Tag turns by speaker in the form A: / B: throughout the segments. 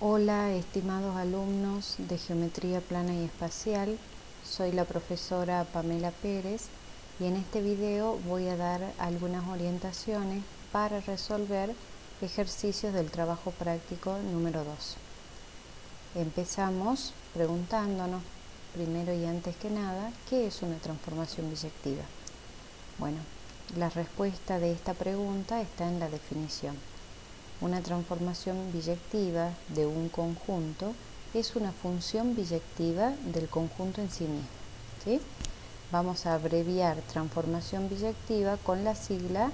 A: Hola, estimados alumnos de Geometría Plana y Espacial, soy la profesora Pamela Pérez y en este video voy a dar algunas orientaciones para resolver ejercicios del trabajo práctico número 2. Empezamos preguntándonos, primero y antes que nada, ¿qué es una transformación biyectiva? Bueno, la respuesta de esta pregunta está en la definición. Una transformación biyectiva de un conjunto es una función biyectiva del conjunto en sí mismo, ¿sí? Vamos a abreviar transformación biyectiva con la sigla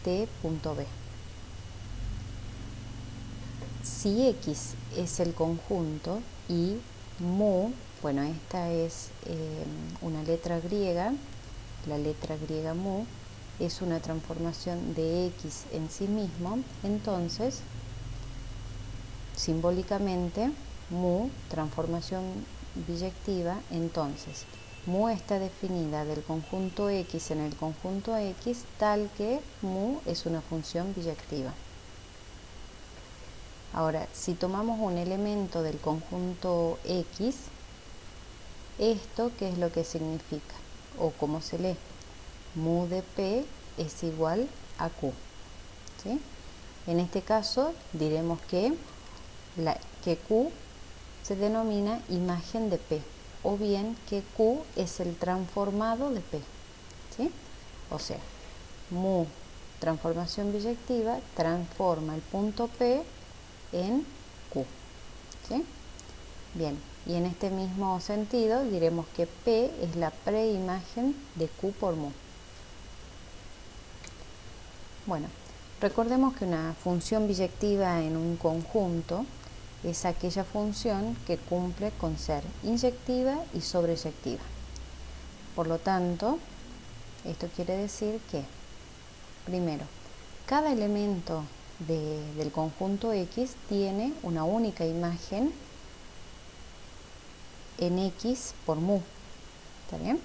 A: T.B. Si X es el conjunto y mu, bueno, esta es una letra griega, la letra griega mu, es una transformación de X en sí mismo, entonces, simbólicamente, mu, transformación biyectiva, entonces, mu está definida del conjunto X en el conjunto X tal que mu es una función biyectiva. Ahora, si tomamos un elemento del conjunto X, ¿esto qué es lo que significa? O cómo se lee. Mu de P es igual a Q, ¿sí? En este caso diremos que Q se denomina imagen de P, o bien que Q es el transformado de P, ¿sí? O sea, mu, transformación biyectiva, transforma el punto P en Q, ¿sí? Bien, y en este mismo sentido diremos que P es la preimagen de Q por mu. Bueno, recordemos que una función biyectiva en un conjunto es aquella función que cumple con ser inyectiva y sobreyectiva. Por lo tanto, esto quiere decir que, primero, cada elemento del conjunto X tiene una única imagen en X por mu. ¿Está bien?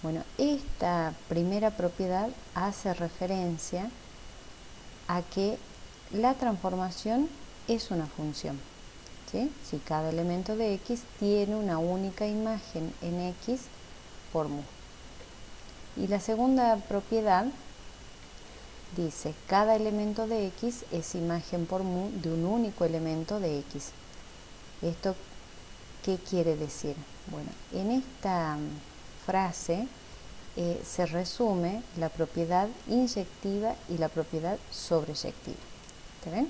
A: Bueno, esta primera propiedad hace referencia a que la transformación es una función, ¿sí? Si cada elemento de X tiene una única imagen en X por mu. Y la segunda propiedad dice, cada elemento de X es imagen por mu de un único elemento de X. ¿Esto qué quiere decir? Bueno, en esta frase se resume la propiedad inyectiva y la propiedad sobreyectiva. ¿Está bien?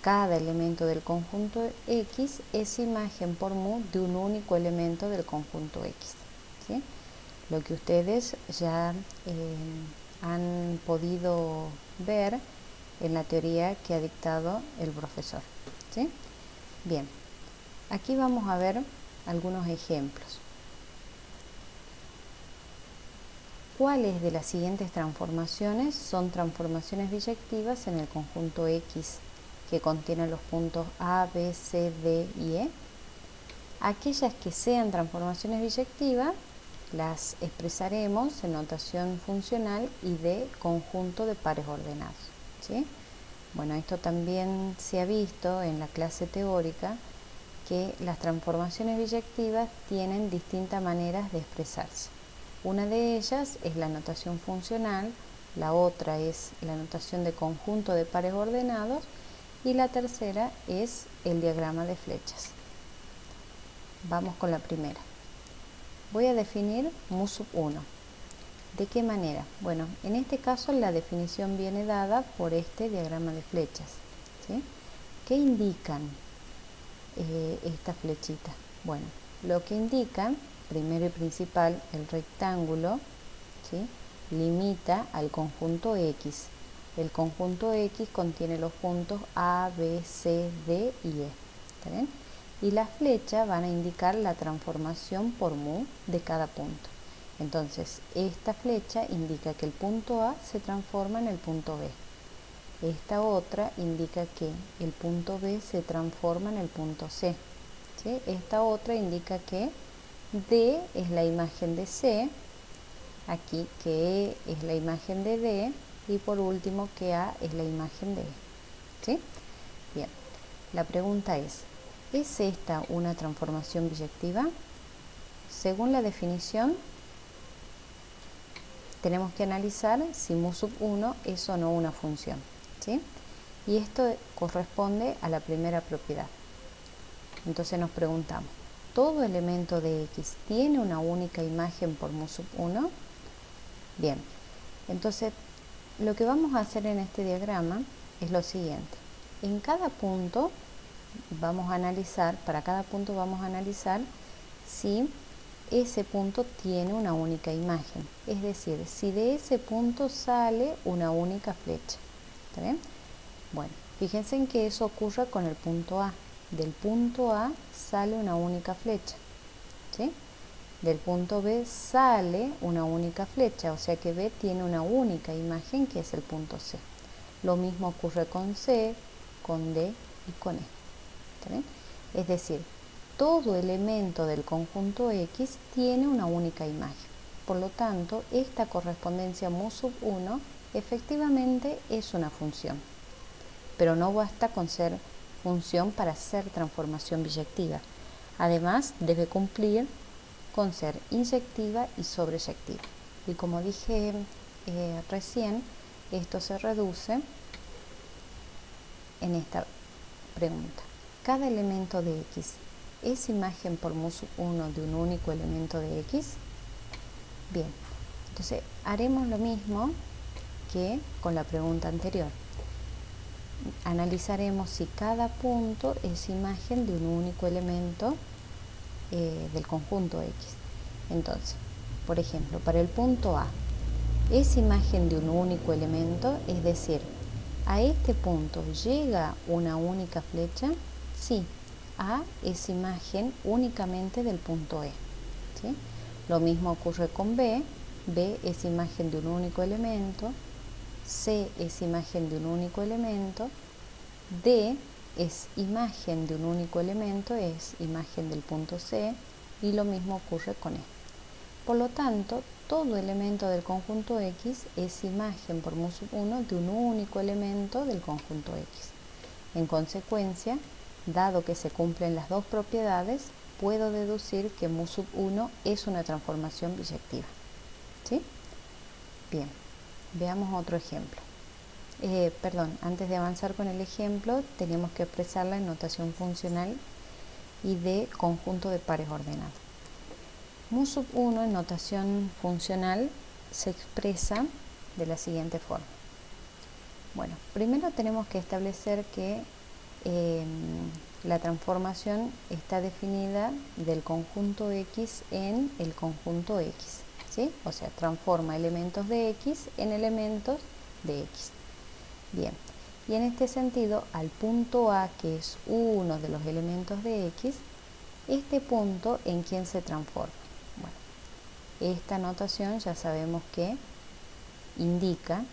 A: Cada elemento del conjunto X es imagen por mu de un único elemento del conjunto X, ¿sí? Lo que ustedes ya han podido ver en la teoría que ha dictado el profesor, ¿sí? Bien, aquí vamos a ver algunos ejemplos. ¿Cuáles de las siguientes transformaciones son transformaciones biyectivas en el conjunto X que contiene los puntos A, B, C, D y E? Aquellas que sean transformaciones biyectivas las expresaremos en notación funcional y de conjunto de pares ordenados, ¿sí? Bueno, esto también se ha visto en la clase teórica que las transformaciones biyectivas tienen distintas maneras de expresarse. Una de ellas es la notación funcional, la otra es la notación de conjunto de pares ordenados y la tercera es el diagrama de flechas. Vamos con la primera. Voy a definir mu sub 1. ¿De qué manera? Bueno, en este caso la definición viene dada por este diagrama de flechas, ¿sí? ¿Qué indican estas flechitas? Bueno, lo que indican, primero y principal, el rectángulo, ¿sí?, limita al conjunto X. El conjunto X contiene los puntos A, B, C, D y E. ¿Está bien? Y las flechas van a indicar la transformación por mu de cada punto. Entonces, esta flecha indica que el punto A se transforma en el punto B. Esta otra indica que el punto B se transforma en el punto C, ¿sí? Esta otra indica que D es la imagen de C, aquí que E es la imagen de D y por último que A es la imagen de E, ¿sí? Bien, la pregunta es, ¿Es esta una transformación biyectiva? Según la definición, tenemos que analizar si mu sub 1 es o no una función, ¿sí? Y esto corresponde a la primera propiedad. Entonces nos preguntamos, ¿todo elemento de X tiene una única imagen por mu sub 1? Bien, entonces lo que vamos a hacer en este diagrama es lo siguiente. En cada punto vamos a analizar, para cada punto vamos a analizar si ese punto tiene una única imagen. Es decir, si de ese punto sale una única flecha. ¿Está bien? Bueno, fíjense en que eso ocurre con el punto A. Del punto A sale una única flecha, ¿sí? Del punto B sale una única flecha, o sea que B tiene una única imagen que es el punto C. Lo mismo ocurre con C, con D y con E. ¿Está bien? Es decir, todo elemento del conjunto X tiene una única imagen. Por lo tanto, esta correspondencia mu sub 1 efectivamente es una función. Pero no basta con ser función para ser transformación biyectiva. Además, debe cumplir con ser inyectiva y sobreyectiva. Y como dije recién, esto se reduce en esta pregunta. ¿Cada elemento de X es imagen por mu sub 1 de un único elemento de X? Bien, entonces haremos lo mismo que con la pregunta anterior. Analizaremos si cada punto es imagen de un único elemento del conjunto X. Entonces, por ejemplo, para el punto A, ¿es imagen de un único elemento? Es decir, ¿a este punto llega una única flecha? Sí, A es imagen únicamente del punto E. ¿Sí? Lo mismo ocurre con B. B es imagen de un único elemento. C es imagen de un único elemento. D es imagen de un único elemento, es imagen del punto C, y lo mismo ocurre con E. Por lo tanto, todo elemento del conjunto X es imagen por mu sub 1 de un único elemento del conjunto X. En consecuencia, dado que se cumplen las dos propiedades, puedo deducir que mu sub 1 es una transformación biyectiva. ¿Sí? Bien, veamos otro ejemplo. Antes de avanzar con el ejemplo, tenemos que expresarla en notación funcional y de conjunto de pares ordenados. Mu sub 1 en notación funcional se expresa de la siguiente forma. Bueno, primero tenemos que establecer que la transformación está definida del conjunto X en el conjunto X, ¿sí? O sea, transforma elementos de X en elementos de X. Bien, y en este sentido, al punto A, que es uno de los elementos de X, este punto, ¿en quién se transforma? Bueno, esta notación ya sabemos que indica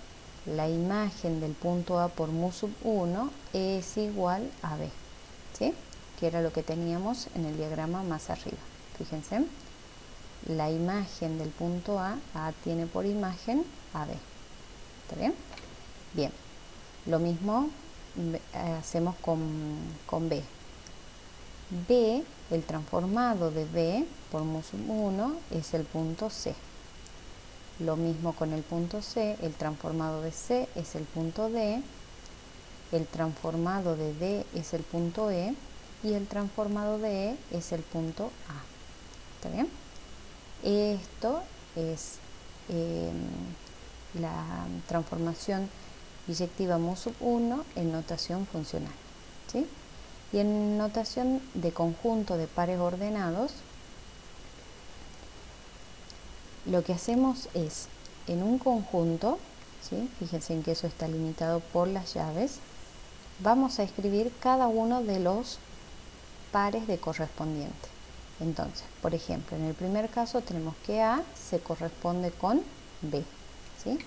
A: la imagen del punto A por mu sub 1 es igual a B, ¿sí? Que era lo que teníamos en el diagrama más arriba. Fíjense, la imagen del punto A tiene por imagen a B. ¿Está bien? Bien. Lo mismo hacemos con B. B, el transformado de B por mu sub 1 es el punto C. Lo mismo con el punto C, el transformado de C es el punto D, el transformado de D es el punto E y el transformado de E es el punto A. ¿Está bien? Esto es la transformación biyectiva mu sub 1 en notación funcional, ¿sí? Y en notación de conjunto de pares ordenados, lo que hacemos es, en un conjunto, ¿sí? Fíjense en que eso está limitado por las llaves, vamos a escribir cada uno de los pares de correspondiente. Entonces, por ejemplo, en el primer caso tenemos que A se corresponde con B, ¿sí?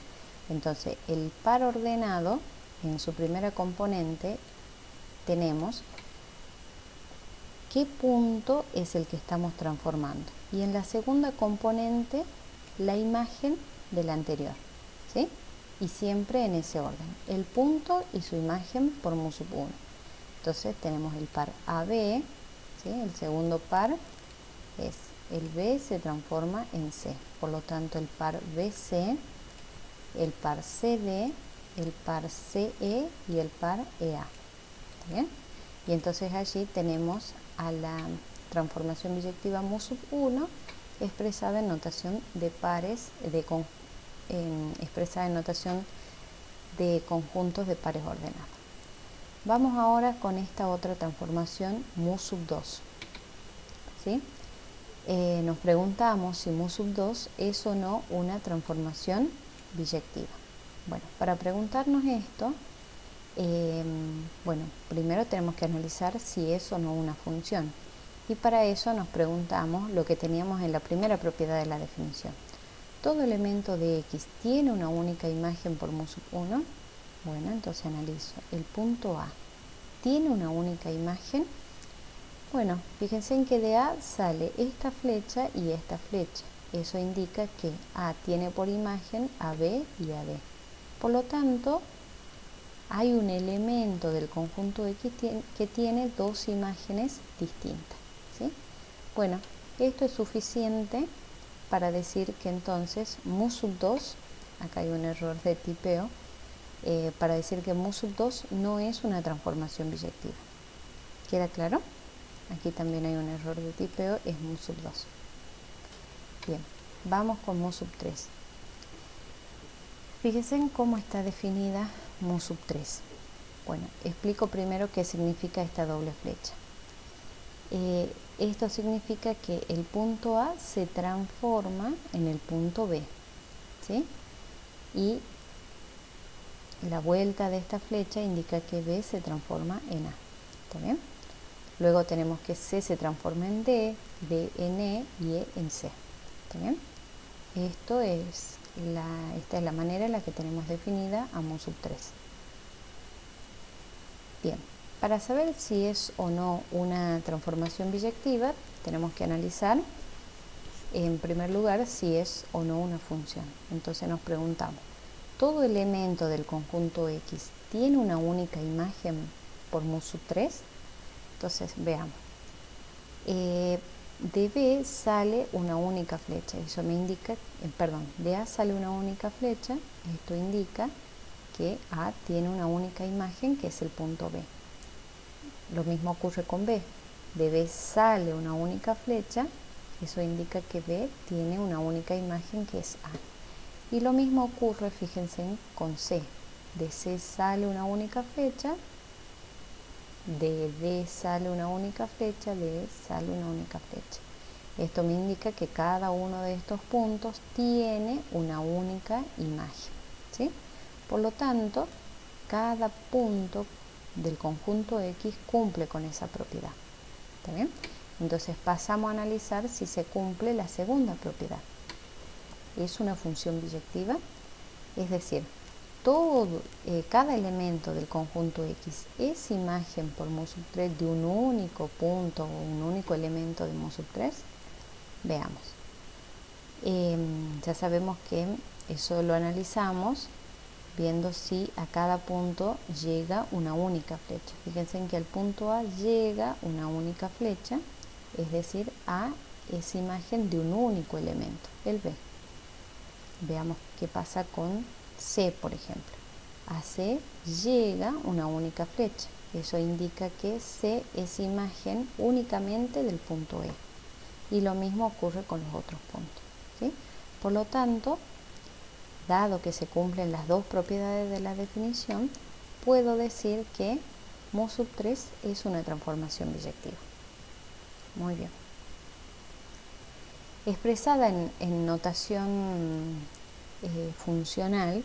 A: Entonces, el par ordenado, en su primera componente, tenemos qué punto es el que estamos transformando. Y en la segunda componente, la imagen del anterior, ¿sí? Y siempre en ese orden, el punto y su imagen por mu sub 1. Entonces, tenemos el par AB ¿sí? El segundo par es el B se transforma en C. Por lo tanto, el par BC, el par CD, el par CE y el par EA. ¿Bien? Y entonces allí tenemos a la transformación biyectiva mu sub 1 expresada en notación de pares, expresada en notación de conjuntos de pares ordenados. Vamos ahora con esta otra transformación mu sub 2. ¿Sí? Nos preguntamos si mu sub 2 es o no una transformación biyectiva. Bueno, para preguntarnos esto, primero tenemos que analizar si es o no una función. Y para eso nos preguntamos lo que teníamos en la primera propiedad de la definición. ¿Todo elemento de X tiene una única imagen por mu sub 1? Bueno, entonces analizo. El punto A tiene una única imagen. Bueno, fíjense en que de A sale esta flecha y esta flecha. Eso indica que A tiene por imagen a B y a D. Por lo tanto, hay un elemento del conjunto X que tiene dos imágenes distintas, ¿sí? Bueno, esto es suficiente para decir que entonces mu sub 2, acá hay un error de tipeo, para decir que mu sub 2 no es una transformación biyectiva. ¿Queda claro? Aquí también hay un error de tipeo, es mu sub 2. Bien, vamos con mu sub 3. Fíjense en cómo está definida mu sub 3. Bueno, explico primero qué significa esta doble flecha. Esto significa que el punto A se transforma en el punto B, ¿sí? Y la vuelta de esta flecha indica que B se transforma en A. ¿Está bien? Luego tenemos que C se transforma en D, D en E y E en C. ¿Está bien? Esta es la manera en la que tenemos definida a mu sub 3. Bien, para saber si es o no una transformación biyectiva, tenemos que analizar, en primer lugar, si es o no una función. Entonces nos preguntamos, ¿todo elemento del conjunto X tiene una única imagen por mu sub 3? Entonces, veamos. De B sale una única flecha, eso me indica, de A sale una única flecha, esto indica que A tiene una única imagen que es el punto B. Lo mismo ocurre con B, de B sale una única flecha, eso indica que B tiene una única imagen que es A. Y lo mismo ocurre, fíjense, con C, de C sale una única flecha, de D sale una única flecha, de E sale una única flecha. Esto me indica que cada uno de estos puntos tiene una única imagen, ¿sí? Por lo tanto, cada punto del conjunto X cumple con esa propiedad. ¿Está bien? Entonces pasamos a analizar si se cumple la segunda propiedad. Es una función biyectiva, es decir, cada elemento del conjunto X es imagen por mu sub 3 de un único punto o un único elemento de mu sub 3. Veamos. Ya sabemos que eso lo analizamos viendo si a cada punto llega una única flecha. Fíjense en que al punto A llega una única flecha, es decir, A es imagen de un único elemento, el B. Veamos qué pasa con C, por ejemplo. A C llega una única flecha. Eso indica que C es imagen únicamente del punto E. Y lo mismo ocurre con los otros puntos, ¿sí? Por lo tanto, dado que se cumplen las dos propiedades de la definición, puedo decir que mu sub 3 es una transformación biyectiva. Muy bien. Expresada en notación funcional,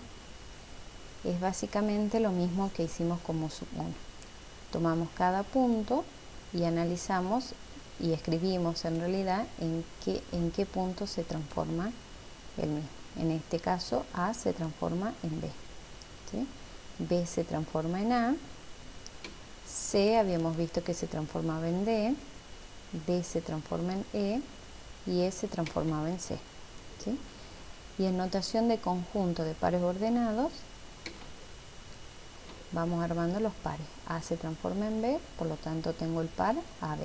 A: es básicamente lo mismo que hicimos con mu sub 1. Tomamos cada punto y analizamos y escribimos en realidad en qué punto se transforma el mismo. En este caso, A se transforma en B, ¿sí? B se transforma en A, C habíamos visto que se transformaba en D, D se transforma en E y E se transformaba en C, ¿sí? Y en notación de conjunto de pares ordenados, vamos armando los pares. A se transforma en B, por lo tanto tengo el par AB.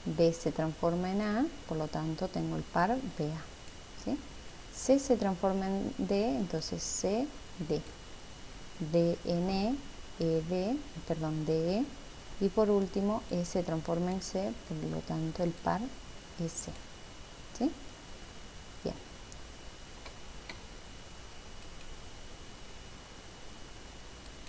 A: B se transforma en A, por lo tanto tengo el par BA, ¿sí? C se transforma en D, entonces C, D. D en E, D, perdón, DE. Y por último, E se transforma en C, por lo tanto el par es C.